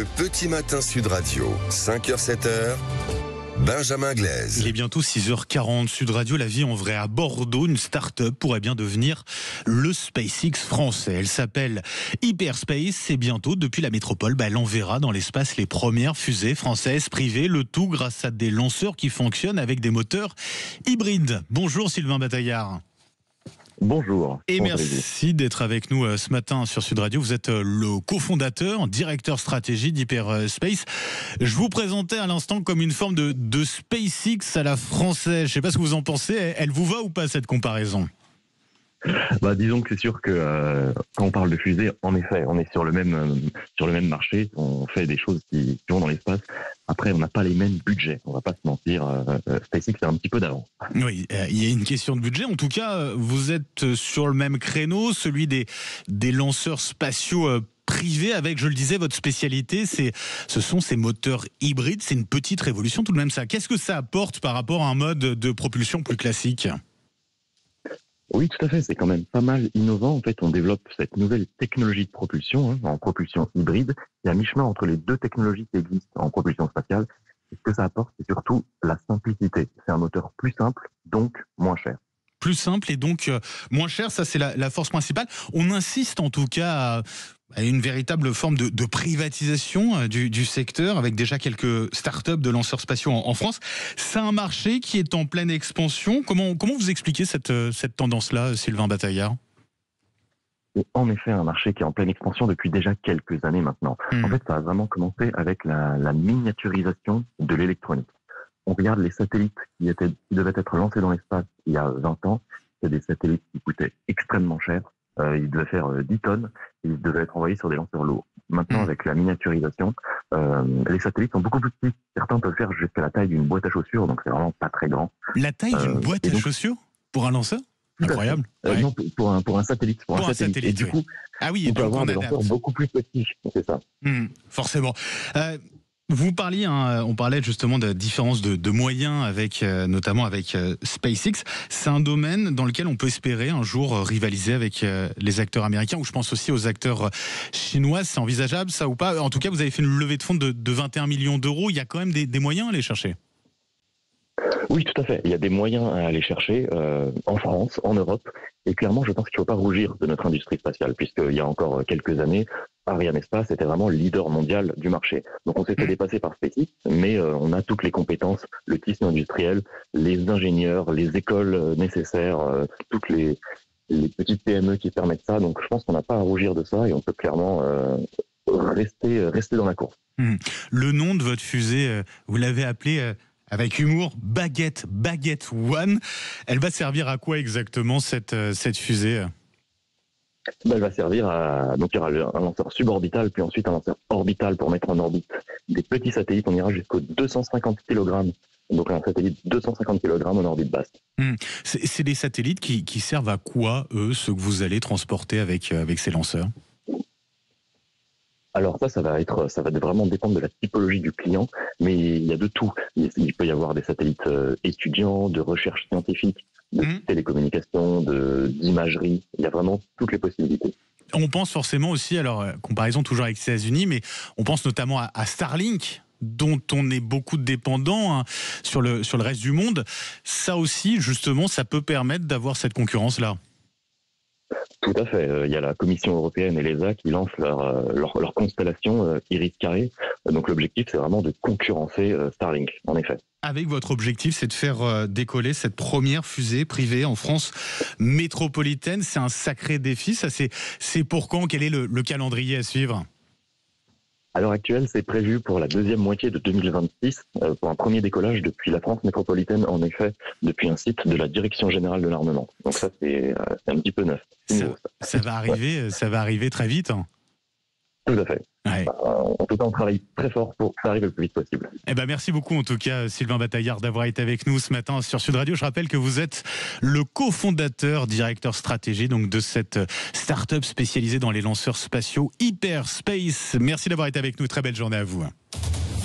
Le petit matin Sud Radio, 5h-7h, Benjamin Glaise. Il est bientôt 6h40, Sud Radio, la vie en vrai à Bordeaux. Une start-up pourrait bien devenir le SpaceX français. Elle s'appelle Hyperspace et bientôt, depuis la métropole, elle enverra dans l'espace les premières fusées françaises privées. Le tout grâce à des lanceurs qui fonctionnent avec des moteurs hybrides. Bonjour Sylvain Bataillard. Bonjour. Et merci d'être avec nous ce matin sur Sud Radio. Vous êtes le cofondateur, directeur stratégie d'Hyperspace. Je vous présentais à l'instant comme une forme de SpaceX à la française. Je ne sais pas ce que vous en pensez. Elle vous va ou pas cette comparaison ? Disons que c'est sûr que quand on parle de fusée, en effet, on est sur le même marché. On fait des choses qui vont dans l'espace. Après, on n'a pas les mêmes budgets. On va pas se mentir. SpaceX est un petit peu d'avance. Oui, il y a une question de budget. En tout cas, vous êtes sur le même créneau, celui des lanceurs spatiaux privés, avec, je le disais, votre spécialité, ce sont ces moteurs hybrides. C'est une petite révolution tout de même ça. Qu'est-ce que ça apporte par rapport à un mode de propulsion plus classique ? Oui, tout à fait. C'est quand même pas mal innovant. En fait, on développe cette nouvelle technologie de propulsion, en propulsion hybride, qui est à mi-chemin entre les deux technologies qui existent en propulsion spatiale. Et ce que ça apporte, c'est surtout la simplicité. C'est un moteur plus simple, donc moins cher. Plus simple et donc moins cher, ça c'est la force principale. On insiste en tout cas à une véritable forme de privatisation du secteur, avec déjà quelques startups de lanceurs spatiaux en France. C'est un marché qui est en pleine expansion. Comment vous expliquez cette tendance-là, Sylvain Bataillard ? C'est en effet un marché qui est en pleine expansion depuis déjà quelques années maintenant. En fait, ça a vraiment commencé avec la miniaturisation de l'électronique. On regarde les satellites qui devaient être lancés dans l'espace il y a 20 ans. C'est des satellites qui coûtaient extrêmement cher. Ils devaient faire 10 tonnes et ils devaient être envoyés sur des lanceurs lourds. Maintenant, avec la miniaturisation, les satellites sont beaucoup plus petits. Certains peuvent faire jusqu'à la taille d'une boîte à chaussures, donc c'est vraiment pas très grand. La taille d'une boîte à chaussures pour un lanceur ? Incroyable. Non, pour un satellite. Pour un satellite. Et du coup, on peut avoir des lanceurs beaucoup plus petits. C'est ça. Forcément. Vous parliez, on parlait justement de différence de moyens notamment avec SpaceX. C'est un domaine dans lequel on peut espérer un jour rivaliser avec les acteurs américains, ou je pense aussi aux acteurs chinois. C'est envisageable ça ou pas ? En tout cas, vous avez fait une levée de fonds de 21 millions d'euros. Il y a quand même des moyens à aller chercher. Oui, tout à fait. Il y a des moyens à aller chercher en France, en Europe. Et clairement, je pense qu'il ne faut pas rougir de notre industrie spatiale, puisqu'il y a encore quelques années, Arianespace était vraiment le leader mondial du marché. Donc on s'est fait dépasser par SpaceX, mais on a toutes les compétences, le tissu industriel, les ingénieurs, les écoles nécessaires, toutes les petites PME qui permettent ça. Donc je pense qu'on n'a pas à rougir de ça et on peut clairement rester dans la course. Le nom de votre fusée, vous l'avez appelé avec humour, Baguette One. Elle va servir à quoi exactement cette fusée ? Elle va servir donc il y aura un lanceur suborbital, puis ensuite un lanceur orbital pour mettre en orbite des petits satellites. On ira jusqu'aux 250 kg. Donc un satellite 250 kg en orbite basse. C'est des satellites qui servent à quoi, eux, ceux que vous allez transporter avec ces lanceurs ? Alors ça va vraiment dépendre de la typologie du client, mais il y a de tout. Il peut y avoir des satellites étudiants, de recherche scientifique, de télécommunications, d'imagerie. Il y a vraiment toutes les possibilités. On pense forcément aussi, alors comparaison toujours avec les États-Unis, mais on pense notamment à Starlink, dont on est beaucoup dépendant sur le reste du monde. Ça aussi, justement, ça peut permettre d'avoir cette concurrence-là. Tout à fait. Il y a la Commission européenne et l'ESA qui lancent leur constellation Iris-Carré. Donc l'objectif, c'est vraiment de concurrencer Starlink, en effet. Avec votre objectif, c'est de faire décoller cette première fusée privée en France métropolitaine. C'est un sacré défi. Ça, c'est pour quand ? Quel est le calendrier à suivre ? À l'heure actuelle, c'est prévu pour la deuxième moitié de 2026, pour un premier décollage depuis la France métropolitaine, en effet, depuis un site de la Direction Générale de l'Armement. Donc ça, c'est un petit peu neuf. Ça va arriver très vite. Tout à fait. Ouais. En tout cas, on travaille très fort pour que ça arrive le plus vite possible. Merci beaucoup, en tout cas, Sylvain Bataillard, d'avoir été avec nous ce matin sur Sud Radio. Je rappelle que vous êtes le cofondateur, directeur stratégie donc, de cette start-up spécialisée dans les lanceurs spatiaux Hyperspace. Merci d'avoir été avec nous. Très belle journée à vous.